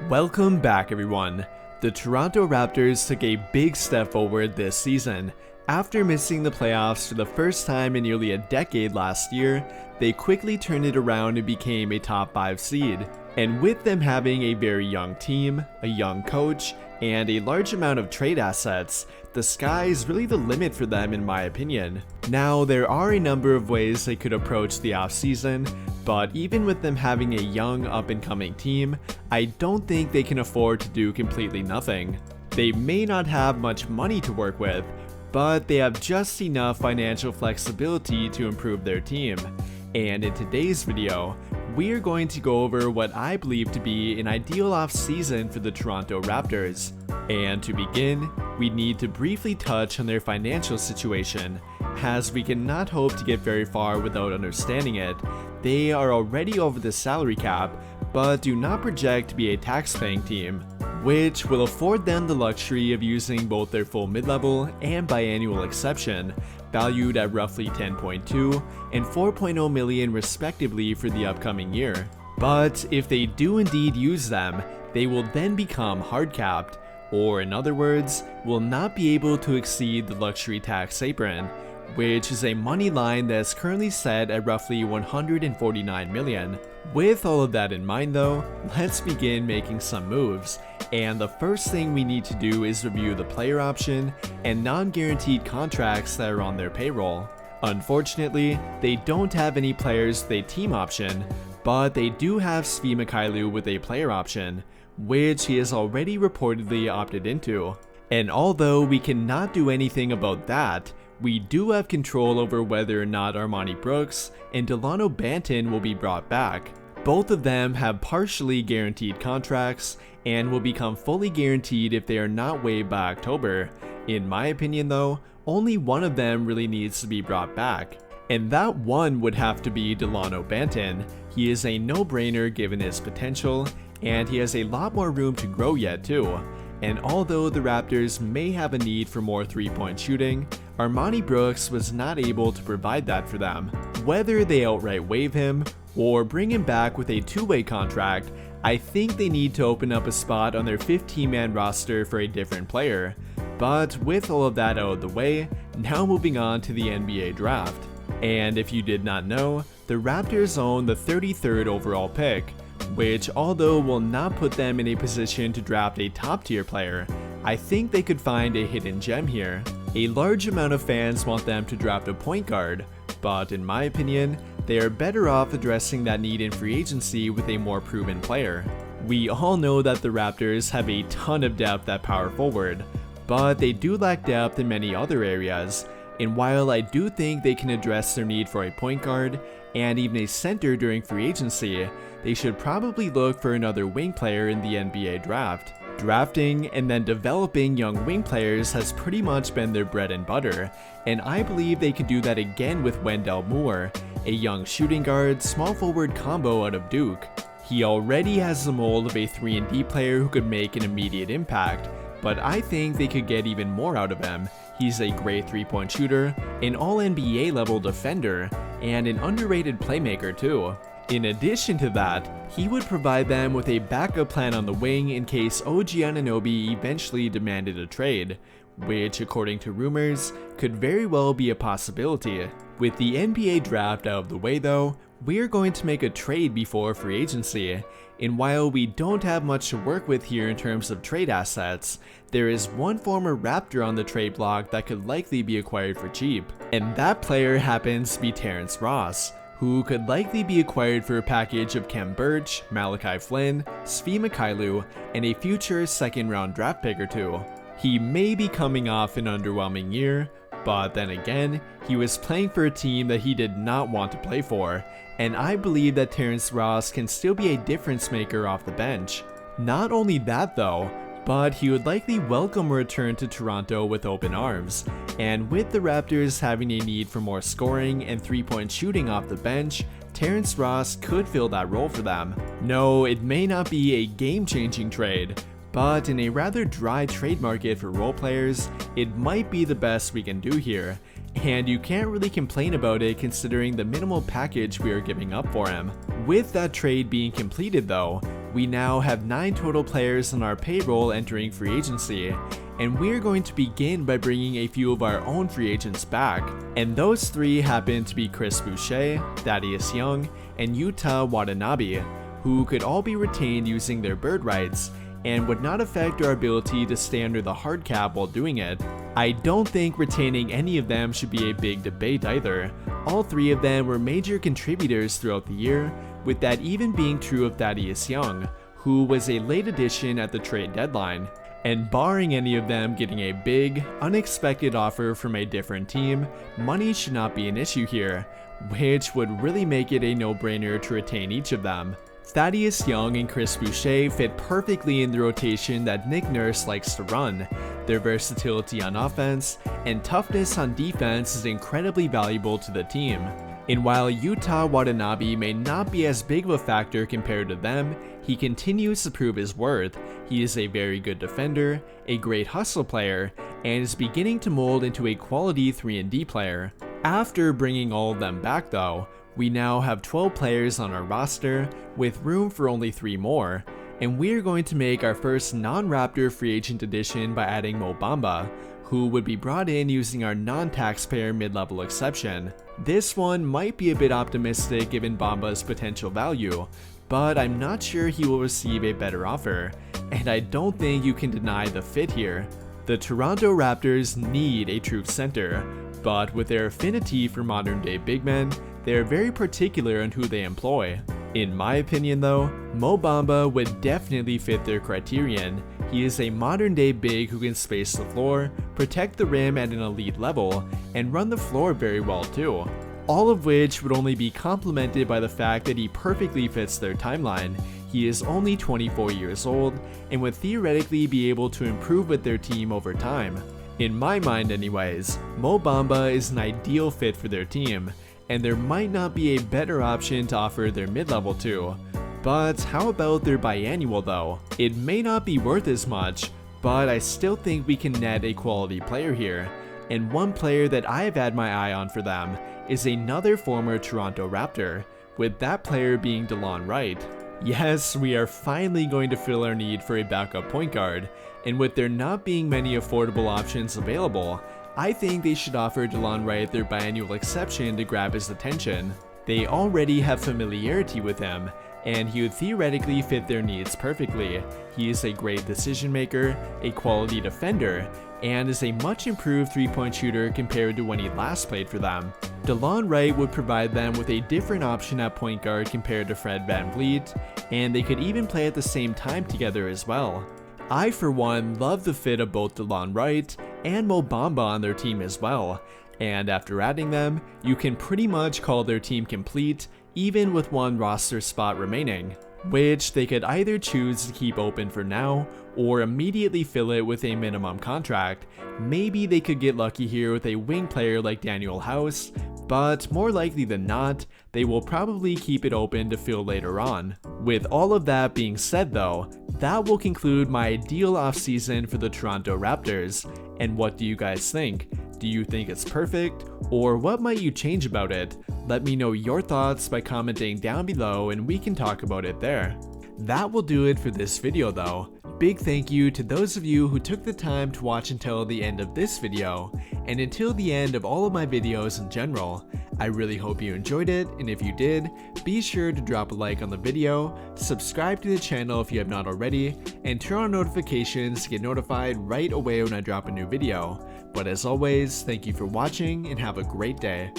Welcome back, everyone. The Toronto Raptors took a big step forward this season. After missing the playoffs for the first time in nearly a decade last year, they quickly turned it around and became a top 5 seed. And with them having a very young team, a young coach, and a large amount of trade assets, the sky is really the limit for them in my opinion. Now, there are a number of ways they could approach the offseason, but even with them having a young up-and-coming team, I don't think they can afford to do completely nothing. They may not have much money to work with, but they have just enough financial flexibility to improve their team. And in today's video, we are going to go over what I believe to be an ideal off-season for the Toronto Raptors. And to begin, we need to briefly touch on their financial situation, as we cannot hope to get very far without understanding it. They are already over the salary cap, but do not project to be a tax-paying team, which will afford them the luxury of using both their full mid-level and biannual exception, valued at roughly 10.2 and 4.0 million respectively for the upcoming year. But if they do indeed use them, they will then become hard-capped, or in other words, will not be able to exceed the luxury tax apron, which is a money line that's currently set at roughly 149 million. With all of that in mind though, let's begin making some moves, and the first thing we need to do is review the player option and non-guaranteed contracts that are on their payroll. Unfortunately, they don't have any players with a team option, but they do have Svi Mykhailiuk with a player option, which he has already reportedly opted into. And although we cannot do anything about that, we do have control over whether or not Armoni Brooks and Delon Wright will be brought back. Both of them have partially guaranteed contracts and will become fully guaranteed if they are not waived by October. In my opinion though, only one of them really needs to be brought back, and that one would have to be Delon Wright. He is a no-brainer given his potential, and he has a lot more room to grow yet too. And although the Raptors may have a need for more three-point shooting, Armoni Brooks was not able to provide that for them. Whether they outright waive him or bring him back with a two-way contract, I think they need to open up a spot on their 15-man roster for a different player. But with all of that out of the way, now moving on to the NBA draft. And if you did not know, the Raptors own the 33rd overall pick, which although will not put them in a position to draft a top-tier player, I think they could find a hidden gem here. A large amount of fans want them to draft a point guard, but in my opinion, they are better off addressing that need in free agency with a more proven player. We all know that the Raptors have a ton of depth at power forward, but they do lack depth in many other areas, and while I do think they can address their need for a point guard and even a center during free agency, they should probably look for another wing player in the NBA draft. Drafting and then developing young wing players has pretty much been their bread and butter, and I believe they could do that again with Wendell Moore, a young shooting guard small forward combo out of Duke. He already has the mold of a 3-and-D player who could make an immediate impact, but I think they could get even more out of him. He's a great 3-point shooter, an all-NBA level defender, and an underrated playmaker too. In addition to that, he would provide them with a backup plan on the wing in case OG Anunoby eventually demanded a trade, which according to rumors, could very well be a possibility. With the NBA draft out of the way though, we're going to make a trade before free agency, and while we don't have much to work with here in terms of trade assets, there is one former Raptor on the trade block that could likely be acquired for cheap, and that player happens to be Terrence Ross, who could likely be acquired for a package of Khem Birch, Malachi Flynn, Svi Mykhailiuk, and a future second-round draft pick or two. He may be coming off an underwhelming year, but then again, he was playing for a team that he did not want to play for, and I believe that Terrence Ross can still be a difference maker off the bench. Not only that though, but he would likely welcome a return to Toronto with open arms, and with the Raptors having a need for more scoring and three-point shooting off the bench, Terrence Ross could fill that role for them. No, it may not be a game-changing trade, but in a rather dry trade market for role players, it might be the best we can do here, and you can't really complain about it considering the minimal package we are giving up for him. With that trade being completed though, we now have 9 total players on our payroll entering free agency, and we're going to begin by bringing a few of our own free agents back, and those 3 happen to be Chris Boucher, Thaddeus Young, and Yuta Watanabe, who could all be retained using their bird rights, and would not affect our ability to stay under the hard cap while doing it. I don't think retaining any of them should be a big debate either. All 3 of them were major contributors throughout the year, with that even being true of Thaddeus Young, who was a late addition at the trade deadline. And barring any of them getting a big, unexpected offer from a different team, money should not be an issue here, which would really make it a no-brainer to retain each of them. Thaddeus Young and Chris Boucher fit perfectly in the rotation that Nick Nurse likes to run. Their versatility on offense and toughness on defense is incredibly valuable to the team. And while Yuta Watanabe may not be as big of a factor compared to them, he continues to prove his worth. He is a very good defender, a great hustle player, and is beginning to mold into a quality 3-and-D player. After bringing all of them back though, we now have 12 players on our roster, with room for only 3 more, and we're going to make our first non-Raptor free agent addition by adding Mo Bamba, who would be brought in using our non-taxpayer mid-level exception. This one might be a bit optimistic given Bamba's potential value, but I'm not sure he will receive a better offer, and I don't think you can deny the fit here. The Toronto Raptors need a true center, but with their affinity for modern-day big men, they are very particular on who they employ. In my opinion though, Mo Bamba would definitely fit their criterion. He is a modern-day big who can space the floor, protect the rim at an elite level, and run the floor very well too. All of which would only be complemented by the fact that he perfectly fits their timeline. He is only 24 years old, and would theoretically be able to improve with their team over time. In my mind anyways, Mo Bamba is an ideal fit for their team, and there might not be a better option to offer their mid-level to. But how about their biannual though? It may not be worth as much, but I still think we can net a quality player here. And one player that I've had my eye on for them is another former Toronto Raptor, with that player being Delon Wright. Yes, we are finally going to fill our need for a backup point guard, and with there not being many affordable options available, I think they should offer Delon Wright their biannual exception to grab his attention. They already have familiarity with him, and he would theoretically fit their needs perfectly. He is a great decision maker, a quality defender, and is a much improved 3-point shooter compared to when he last played for them. Delon Wright would provide them with a different option at point guard compared to Fred VanVleet, and they could even play at the same time together as well. I for one love the fit of both Delon Wright and Mo Bamba on their team as well, and after adding them, you can pretty much call their team complete even with one roster spot remaining, which they could either choose to keep open for now or immediately fill it with a minimum contract. Maybe they could get lucky here with a wing player like Daniel House, but more likely than not, they will probably keep it open to fill later on. With all of that being said though, that will conclude my ideal offseason for the Toronto Raptors. And what do you guys think? Do you think it's perfect? Or what might you change about it? Let me know your thoughts by commenting down below and we can talk about it there. That will do it for this video though. Big thank you to those of you who took the time to watch until the end of this video, and until the end of all of my videos in general. I really hope you enjoyed it, and if you did, be sure to drop a like on the video, subscribe to the channel if you have not already, and turn on notifications to get notified right away when I drop a new video. But as always, thank you for watching and have a great day.